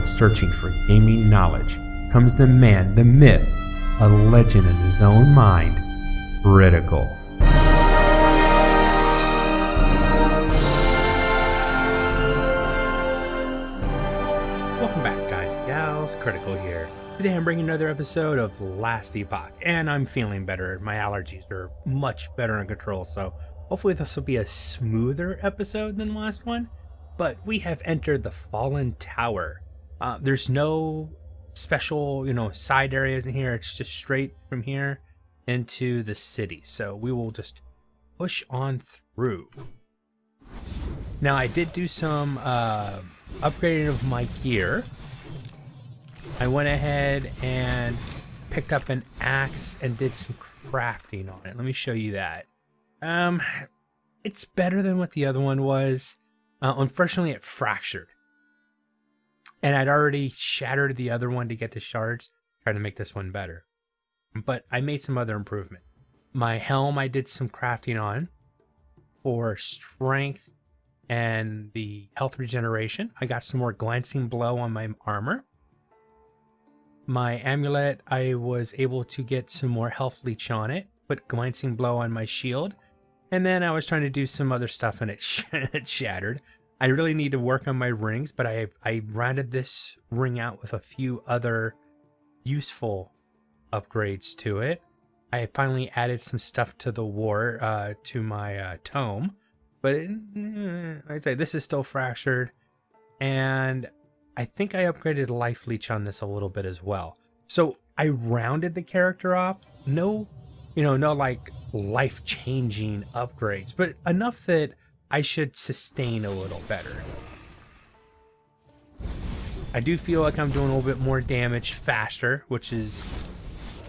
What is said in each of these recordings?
searching for gaming knowledge comes the man, the myth, a legend in his own mind, Critical. Welcome back, guys and gals. Critical here. Today I'm bringing another episode of Last Epoch, and I'm feeling better. My allergies are much better in control, so hopefully this will be a smoother episode than the last one. But we have entered the Fallen Tower. There's no special, side areas in here. It's just straight from here into the city. So we will just push on through. Now, I did do some upgrading of my gear. I went ahead and picked up an axe and did some crafting on it. Let me show you that. It's better than what the other one was. Unfortunately, it fractured. And I'd already shattered the other one to get the shards, trying to make this one better. But I made some other improvement. My helm I did some crafting on for strength and the health regeneration. I got some more glancing blow on my armor. My amulet, I was able to get some more health leech on it, put glancing blow on my shield. And then I was trying to do some other stuff and it shattered. I really need to work on my rings, but I rounded this ring out with a few other useful upgrades to it. I finally added some stuff to the war, to my tome. But like I say, this is still fractured. And I think I upgraded life leech on this a little bit as well. So I rounded the character off. No like life-changing upgrades, but enough that I should sustain a little better. I do feel like I'm doing a little bit more damage faster, which is,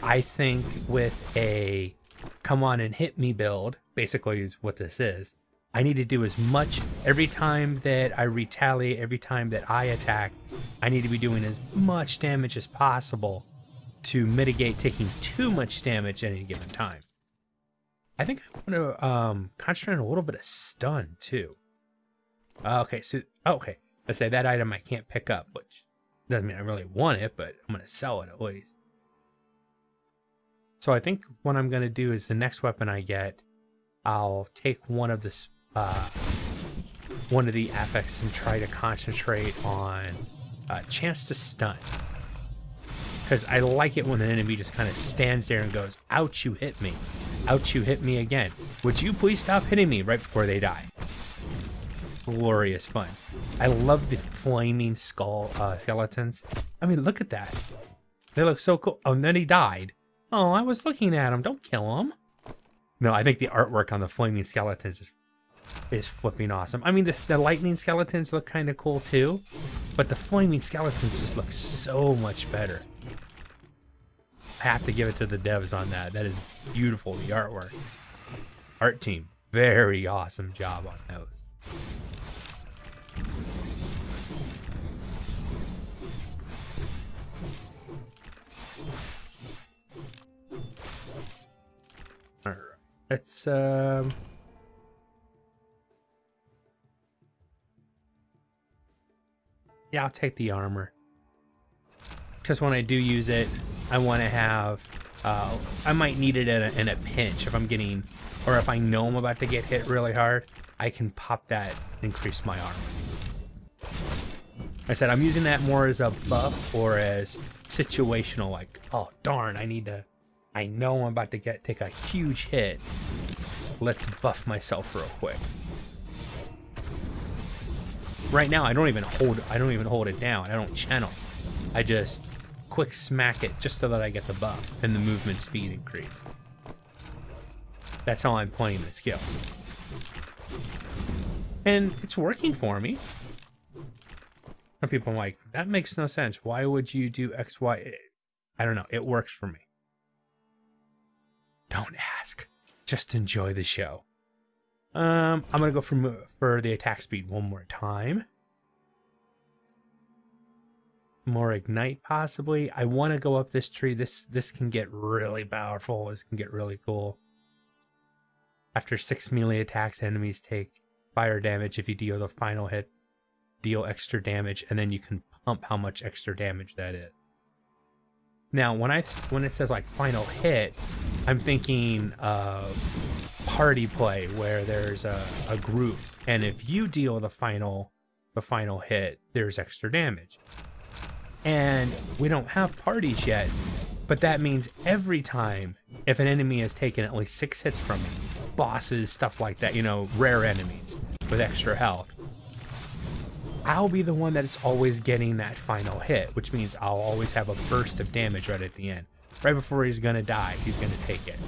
I think, with a come on and hit me build, basically is what this is. I need to do as much every time that I retaliate, every time that I attack. I need to be doing as much damage as possible to mitigate taking too much damage at any given time. I think I want to concentrate on a little bit of stun too. Okay, let's say that item I can't pick up, which doesn't mean I really want it, but I'm going to sell it at least. So I think what I'm going to do is the next weapon I get, I'll take one of the affects and try to concentrate on chance to stun. Because I like it when an enemy just kind of stands there and goes, ouch, you hit me. Ouch, you hit me again. Would you please stop hitting me right before they die? Glorious fun. I love the flaming skeletons. I mean, look at that. They look so cool. Oh, and then he died. Oh, I was looking at him. Don't kill him. No, I think the artwork on the flaming skeletons is flipping awesome. I mean, the lightning skeletons look kind of cool too, but the flaming skeletons just look so much better. I have to give it to the devs on that. That is beautiful, the artwork. Art team, very awesome job on those. All right, let's yeah, I'll take the armor. Because when I do use it, I want to have, I might need it in a pinch if I'm getting, or if I know I'm about to get hit really hard, I can pop that, increase my armor. Like I said, I'm using that more as a buff or as situational, like, oh darn, I know I'm about to take a huge hit. Let's buff myself real quick. Right now, I don't even hold it down. I don't channel. I just quick smack it just so that I get the buff and the movement speed increase. That's how I'm playing the skill. And it's working for me. Some people are like, that makes no sense. Why would you do X, Y? I don't know. It works for me. Don't ask. Just enjoy the show. I'm going to go for the attack speed one more time. More ignite possibly. I want to go up this tree. This can get really powerful. This can get really cool. After 6 melee attacks, enemies take fire damage if you deal the final hit deal extra damage, and then you can pump how much extra damage that is. Now, when it says like final hit, I'm thinking of party play where there's a group, and if you deal the final hit, there's extra damage. And we don't have parties yet, but that means every time if an enemy has taken at least 6 hits from me, bosses, stuff like that, you know, rare enemies with extra health, I'll be the one that's always getting that final hit, which means I'll always have a burst of damage right at the end. Right before he's gonna die, he's gonna take it.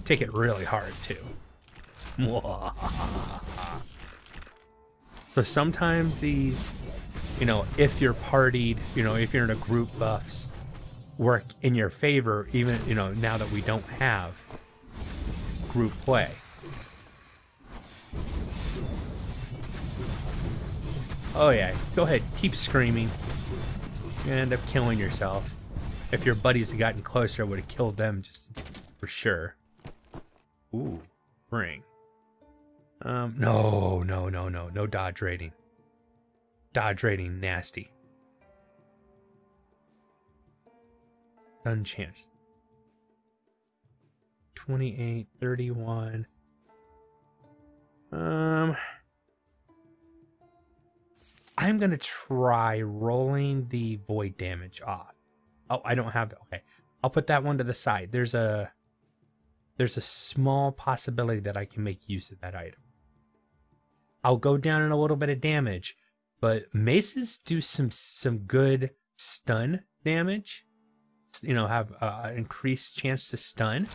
Take it really hard too. So sometimes these, you know, if you're partied, you know, if you're in a group, buffs work in your favor, even, you know, now that we don't have group play. Oh yeah, go ahead, keep screaming. You're gonna end up killing yourself. If your buddies had gotten closer, I would have killed them just for sure. Ooh, ring. No dodge rating. Dodge rating, nasty. Stun chance. 28, 31. I'm gonna try rolling the void damage off. Oh, I don't have that. Okay, I'll put that one to the side. There's a small possibility that I can make use of that item. I'll go down in a little bit of damage, but maces do some good stun damage. You know, have an increased chance to stun.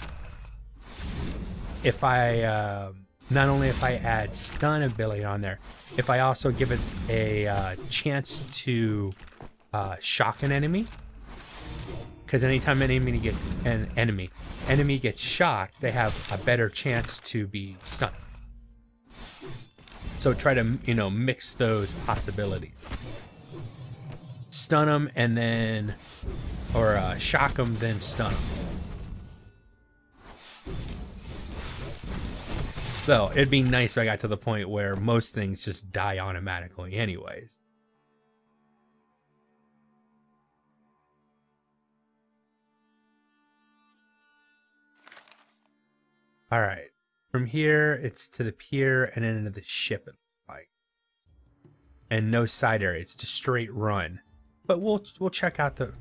If I not only if I add stun ability on there, if I also give it a chance to shock an enemy, because anytime an enemy gets shocked, they have a better chance to be stunned. So try to, you know, mix those possibilities. Stun them and then, or shock them, then stun them. So it'd be nice if I got to the point where most things just die automatically anyways. All right, from here it's to the pier and then into the ship, it looks like, and no side areas. It's a straight run. But we'll check out the.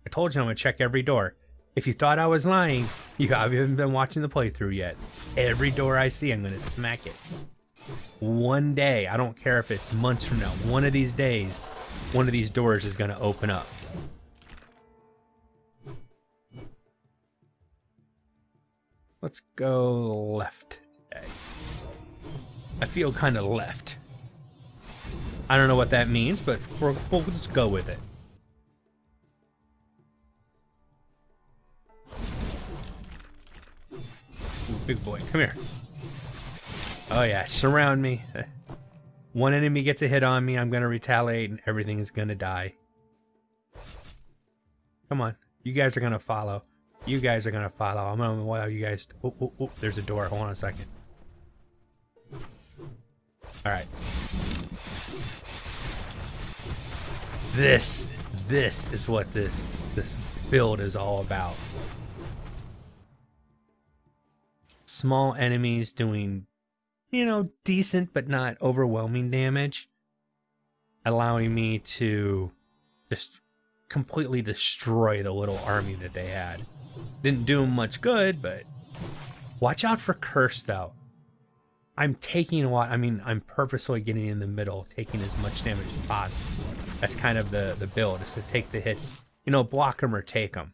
I told you I'm gonna check every door. If you thought I was lying, you haven't been watching the playthrough yet. Every door I see, I'm gonna smack it. One day, I don't care if it's months from now. One of these days, one of these doors is gonna open up. Let's go left today. I feel kind of left. I don't know what that means, but we'll just go with it. Ooh, big boy, come here. Oh yeah, surround me. One enemy gets a hit on me, I'm gonna retaliate, and everything is gonna die. Come on, you guys are gonna follow. You guys are gonna follow. I'm gonna allow you guys to... Oh, there's a door. Hold on a second. Alright. This is what this build is all about. Small enemies doing, you know, decent but not overwhelming damage. Allowing me to just completely destroy the little army that they had. Didn't do them much good, but watch out for curse though. I'm taking a lot. I mean, I'm purposely getting in the middle, taking as much damage as possible. That's kind of the build, is to take the hits, you know, block them or take them.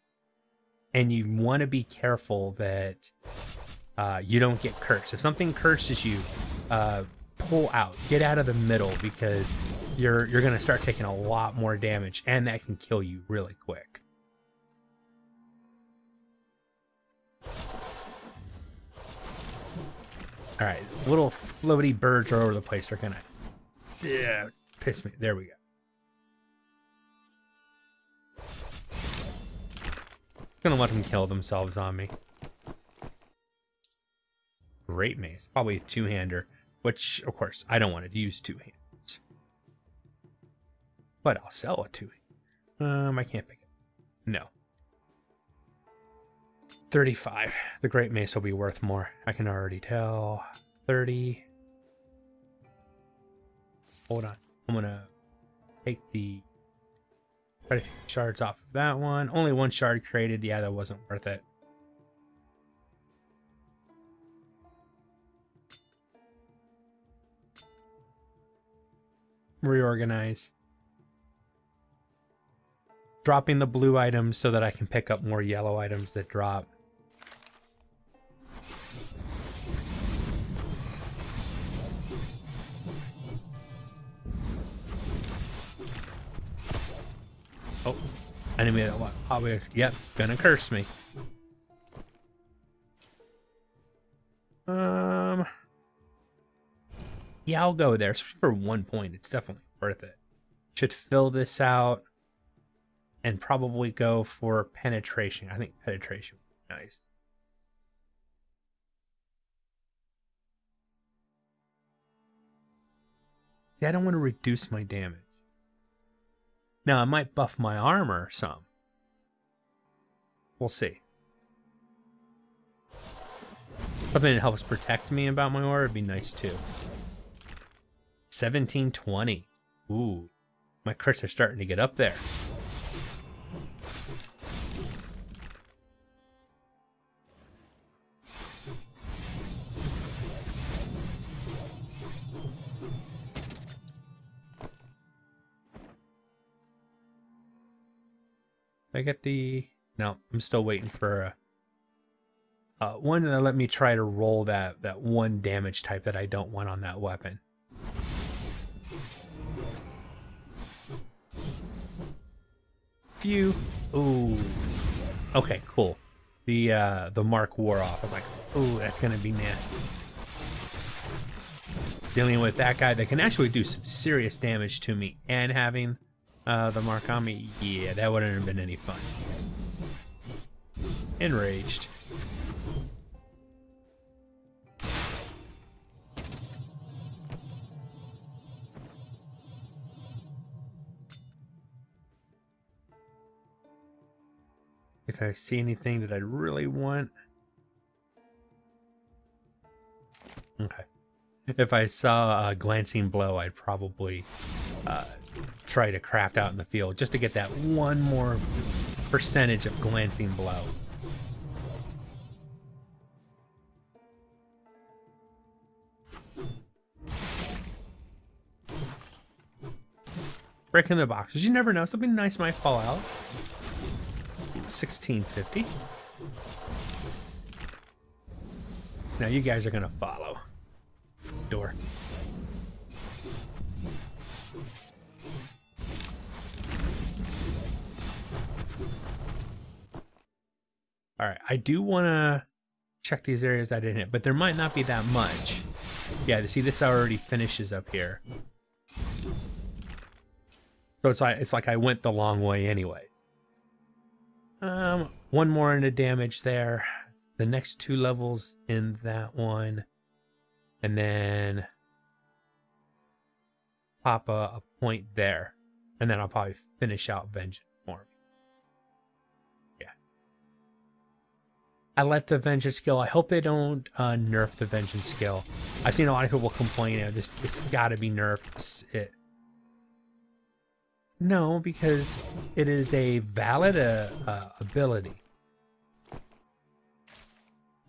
And you want to be careful that you don't get cursed. If something curses you, pull out, get out of the middle, because you're going to start taking a lot more damage, and that can kill you really quick. All right, little floaty birds are over the place. They're gonna, yeah, piss me. There we go. Gonna let them kill themselves on me. Great mace, probably a two-hander, which of course I don't want to use two hands. But I'll sell it to you. I can't pick it. No. 35. The Great Mace will be worth more. I can already tell. 30. Hold on. I'm gonna take the shards off of that one. Only one shard created. Yeah, that wasn't worth it. Reorganize. Dropping the blue items so that I can pick up more yellow items that drop. Oh, enemy that obvious. Yep, gonna curse me. Yeah, I'll go there. For 1 point, it's definitely worth it. Should fill this out and probably go for penetration. I think penetration would be nice. See, I don't want to reduce my damage. Now, I might buff my armor some. We'll see. Something that helps protect me about my aura would be nice too. 1720. Ooh, my crits are starting to get up there. I get the... No, I'm still waiting for one that let me try to roll that one damage type that I don't want on that weapon. Phew. Ooh. Okay, cool. The mark wore off. I was like, ooh, that's gonna be nasty. Dealing with that guy that can actually do some serious damage to me and having the mark on me, yeah, that wouldn't have been any fun. Enraged. If I see anything that I really want. Okay. If I saw a glancing blow, I'd probably try to craft out in the field just to get that one more percentage of glancing blow. Breaking the boxes. You never know. Something nice might fall out. 1650. Now you guys are going to follow. Door. All right, I do want to check these areas I didn't hit, but there might not be that much. Yeah, see, this already finishes up here. So it's like I went the long way anyway. One more into damage there. The next 2 levels in that one. And then pop a point there. And then I'll probably finish out Vengeance for me. Yeah. I like the Vengeance skill. I hope they don't nerf the Vengeance skill. I've seen a lot of people complain, this gotta be nerfed. No, because it is a valid ability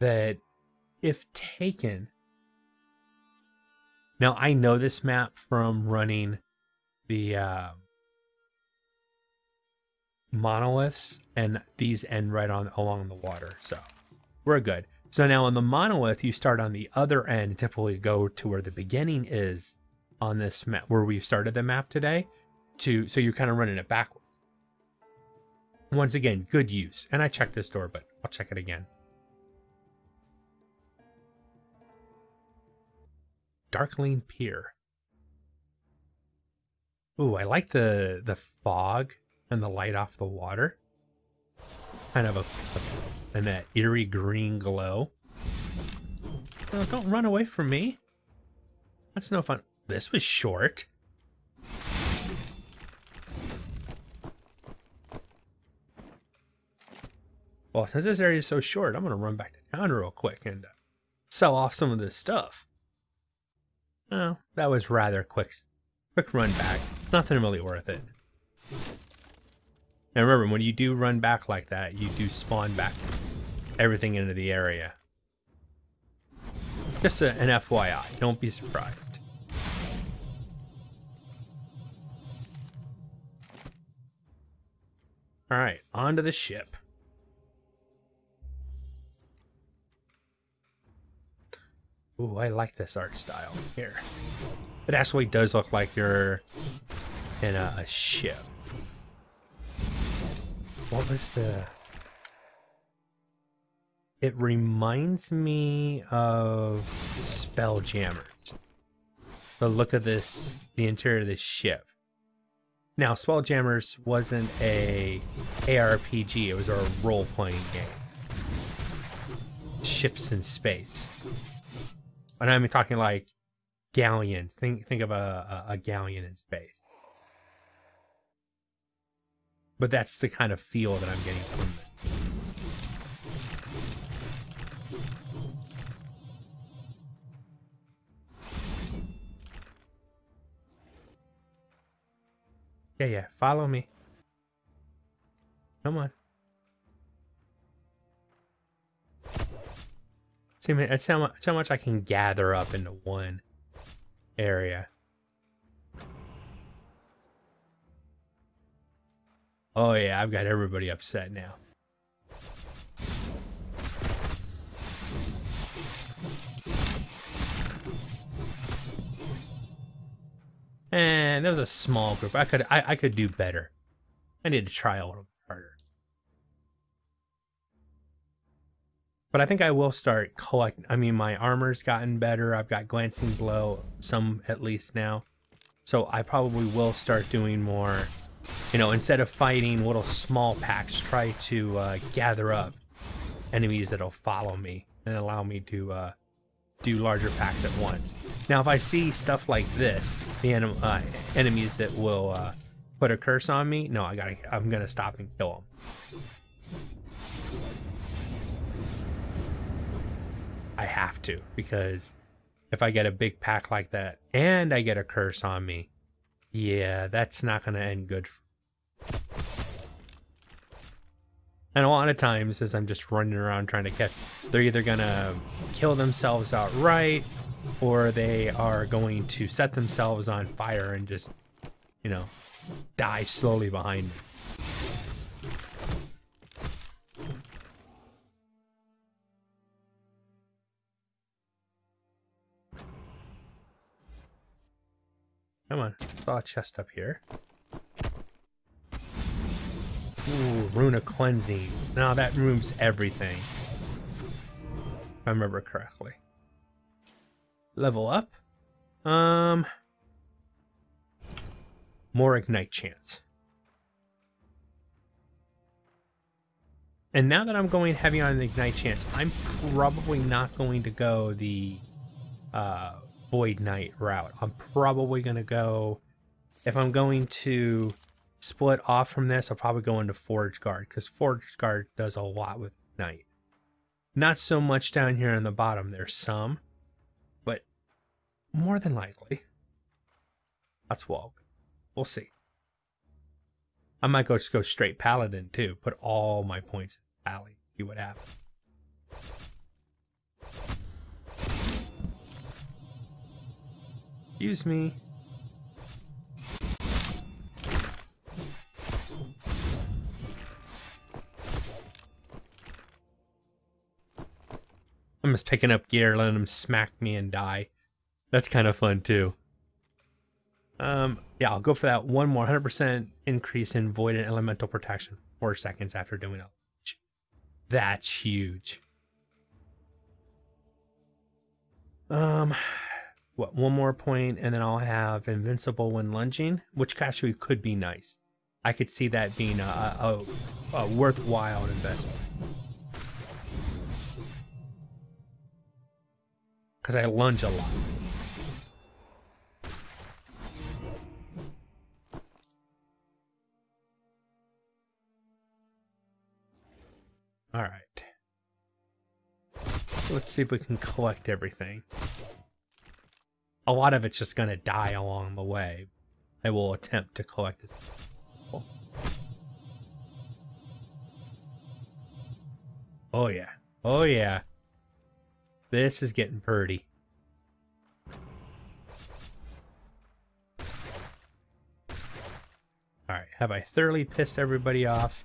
that, if taken... Now, I know this map from running the monoliths, and these end right on along the water, so we're good. So now on the monolith, you start on the other end, typically go to where the beginning is on this map, where we've started the map today. So you're kind of running it backwards. Once again, good use. And I checked this door, but I'll check it again. Darkling Pier. Ooh, I like the fog and the light off the water. Kind of and that eerie green glow. Oh, don't run away from me. That's no fun. This was short. Well, since this area is so short, I'm going to run back to town real quick and sell off some of this stuff. Oh, that was rather quick run back. Nothing really worth it. Now remember, when you do run back like that, you do spawn back everything into the area. Just an FYI, don't be surprised. Alright, onto the ship. Ooh, I like this art style here. It actually does look like you're in a ship. What was the... It reminds me of Spelljammers. The look of this, the interior of this ship. Now, Spelljammers wasn't a ARPG, it was a role-playing game. Ships in space. And I'm talking like galleons. Think of a galleon in space. But that's the kind of feel that I'm getting from it. Yeah, follow me. Come on. See, that's how much I can gather up into one area. Oh yeah, I've got everybody upset now. And that was a small group. I could do better. I need to try a little harder. But I think I will start collecting. I mean, my armor's gotten better. I've got glancing blow, some at least now. So I probably will start doing more, you know, instead of fighting little small packs, try to gather up enemies that'll follow me and allow me to do larger packs at once. Now, if I see stuff like this, the enemies that will put a curse on me, no, I'm gonna stop and kill them. I have to, because if I get a big pack like that and I get a curse on me, yeah, that's not gonna end good. And a lot of times, as I'm just running around trying to catch, they're either gonna kill themselves outright, or they are going to set themselves on fire and just, you know, die slowly behind me. Come on, saw a chest up here. Ooh, rune of cleansing. Now that removes everything, if I remember correctly. Level up. More ignite chance. And now that I'm going heavy on the ignite chance, I'm probably not going to go the Void Knight route. I'm probably going to go, if I'm going to split off from this, I'll probably go into Forge Guard, because Forge Guard does a lot with Knight. Not so much down here on the bottom. There's some, but more than likely, that's well. We'll see. I might just go straight Paladin too. Put all my points in Paladin. See what happens. Excuse me. I'm just picking up gear, letting them smack me and die. That's kind of fun too. Yeah, I'll go for that one more 100% increase in void and elemental protection 4 seconds after doing it. That's huge. What, one more point and then I'll have invincible when lunging, which actually could be nice. I could see that being a worthwhile investment. Because I lunge a lot. All right. Let's see if we can collect everything. A lot of it's just going to die along the way. I will attempt to collect as much as possible. Oh yeah. Oh yeah. This is getting pretty. Alright, have I thoroughly pissed everybody off?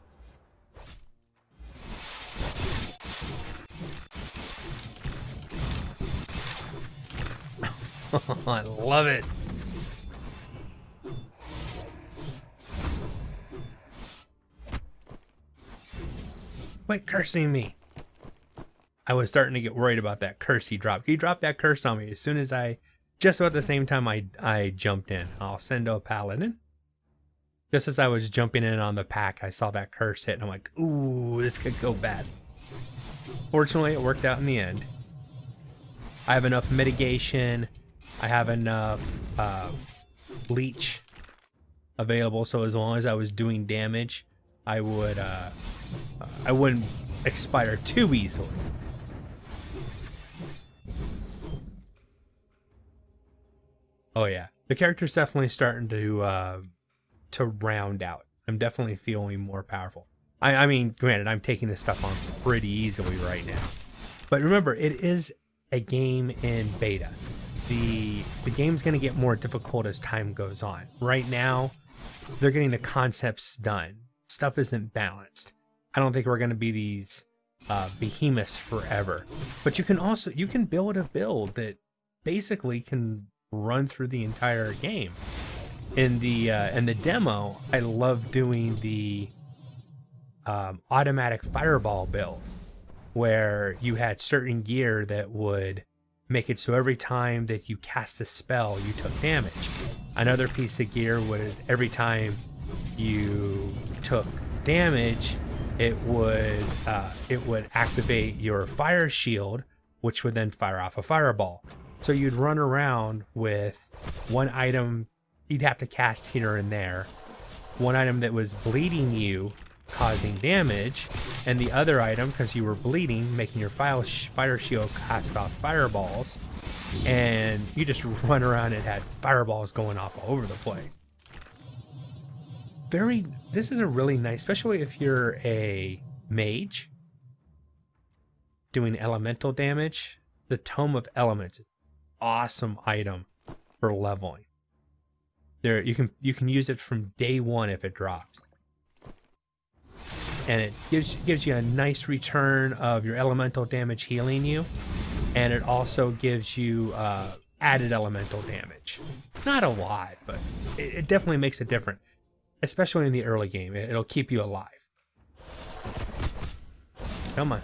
I love it. Quit cursing me. I was starting to get worried about that curse he dropped. He dropped that curse on me as soon as just about the same time I jumped in. I'll send a paladin. Just as I was jumping in on the pack, I saw that curse hit, and I'm like, ooh, this could go bad. Fortunately, it worked out in the end. I have enough mitigation. I have enough leech available, so as long as I was doing damage, I wouldn't expire too easily. Oh yeah, the character's definitely starting to round out. I'm definitely feeling more powerful. I mean, granted, I'm taking this stuff on pretty easily right now. But remember, it is a game in beta. The game's going to get more difficult as time goes on. Right now, they're getting the concepts done. Stuff isn't balanced. I don't think we're going to be these behemoths forever. But you can build a build that basically can run through the entire game. In the demo, I love doing the automatic fireball build, where you had certain gear that would make it so every time that you cast a spell, you took damage. Another piece of gear would, every time you took damage, it would activate your fire shield, which would then fire off a fireball. So you'd run around with one item you'd have to cast here and there, one item that was bleeding you, causing damage, and the other item, because you were bleeding, making your fire shield cast off fireballs, and you just run around and had fireballs going off all over the place. This is a really nice, especially if you're a mage doing elemental damage. The Tome of Elements is an awesome item for leveling. There, you can use it from day one if it drops, and it gives you a nice return of your elemental damage healing you, and it also gives you added elemental damage. Not a lot, but it definitely makes a difference, especially in the early game. It'll keep you alive. Come on.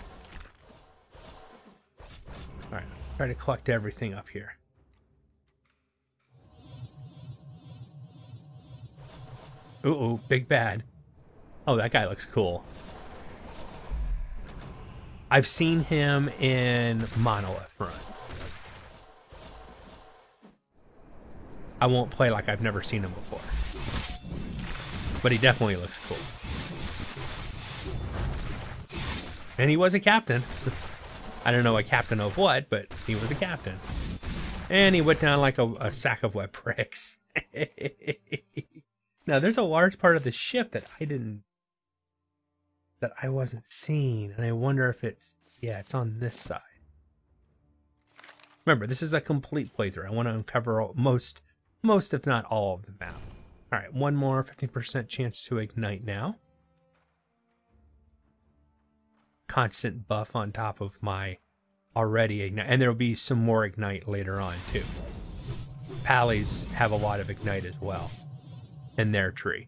All right, try to collect everything up here. Ooh, big bad. Oh, that guy looks cool. I've seen him in Monolith Run. I won't play like I've never seen him before, but he definitely looks cool. And he was a captain. I don't know a captain of what, but he was a captain. And he went down like a sack of wet bricks. Now, there's a large part of the ship that I wasn't seeing, and I wonder if it's on this side. Remember, this is a complete playthrough. I want to uncover most if not all of the map. All right, one more 50% chance to ignite now. Constant buff on top of my already ignite, and there will be some more ignite later on too. Pallies have a lot of ignite as well in their tree.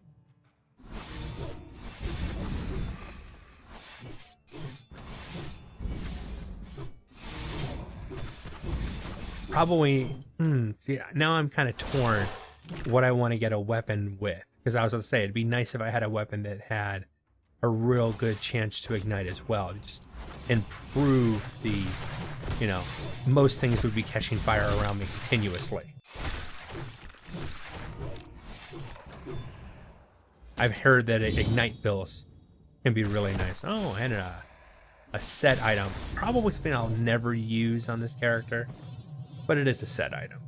Probably, see, now I'm kind of torn what I want to get a weapon with, because I was going to say it'd be nice if I had a weapon that had a real good chance to ignite as well, to just improve the, most things would be catching fire around me continuously. I've heard that ignite bills can be really nice. Oh, and a set item. Probably something I'll never use on this character, but it is a set item.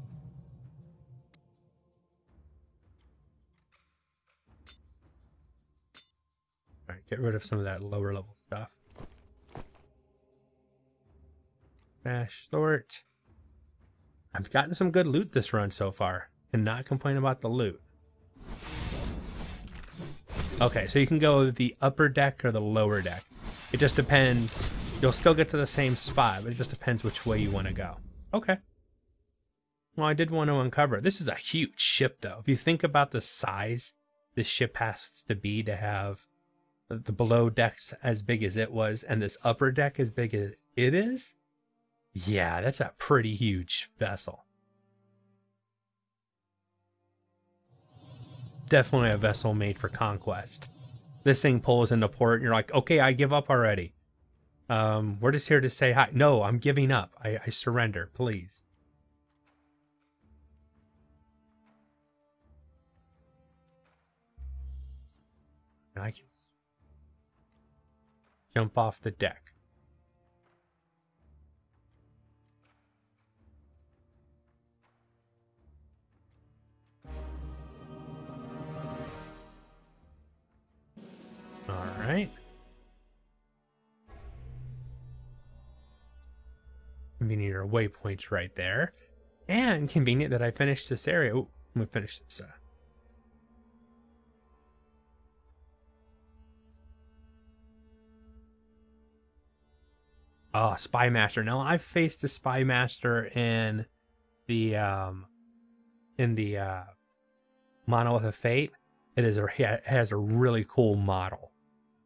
All right, get rid of some of that lower level stuff. Dash sort. I've gotten some good loot this run so far. Cannot complain about the loot. Okay, so you can go the upper deck or the lower deck. It just depends. You'll still get to the same spot, but it just depends which way you want to go. Okay. Well, I did want to uncover. This is a huge ship, though. If you think about the size this ship has to be to have the below decks as big as it was and this upper deck as big as it is, yeah, that's a pretty huge vessel. Definitely a vessel made for conquest. This thing pulls into port and you're like, okay, I give up already. We're just here to say hi. No, I'm giving up. I surrender, please. And I can jump off the deck. Alright. Convenient waypoints right there. And convenient that I finished this area. Ooh, I'm gonna finish this. Oh, Spy Master. Now I've faced the Spy Master in the Monolith of Fate. It has a really cool model.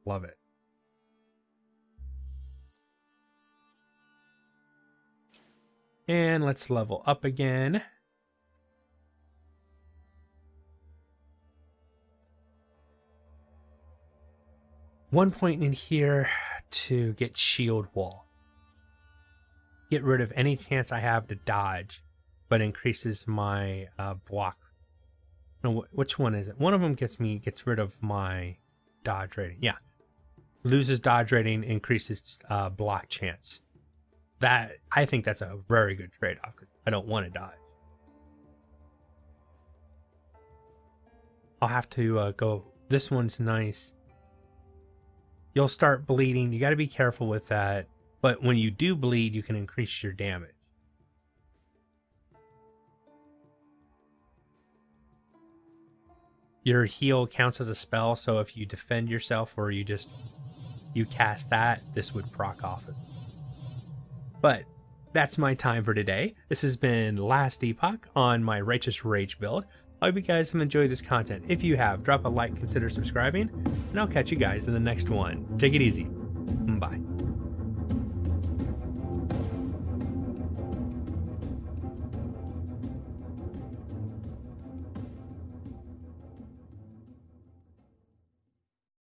Love it. And let's level up again. One point in here to get shield wall. Get rid of any chance I have to dodge, but increases my block. No, which one is it? One of them gets rid of my dodge rating. Yeah. Loses dodge rating, increases block chance. That, I think that's a very good trade-off because I don't want to dodge. I'll have to go. This one's nice. You'll start bleeding. You got to be careful with that. But when you do bleed, you can increase your damage. Your heal counts as a spell, so if you defend yourself or you cast that, this would proc off as well. But that's my time for today. This has been Last Epoch on my Righteous Rage build. I hope you guys have enjoyed this content. If you have, drop a like, consider subscribing, and I'll catch you guys in the next one. Take it easy. Bye.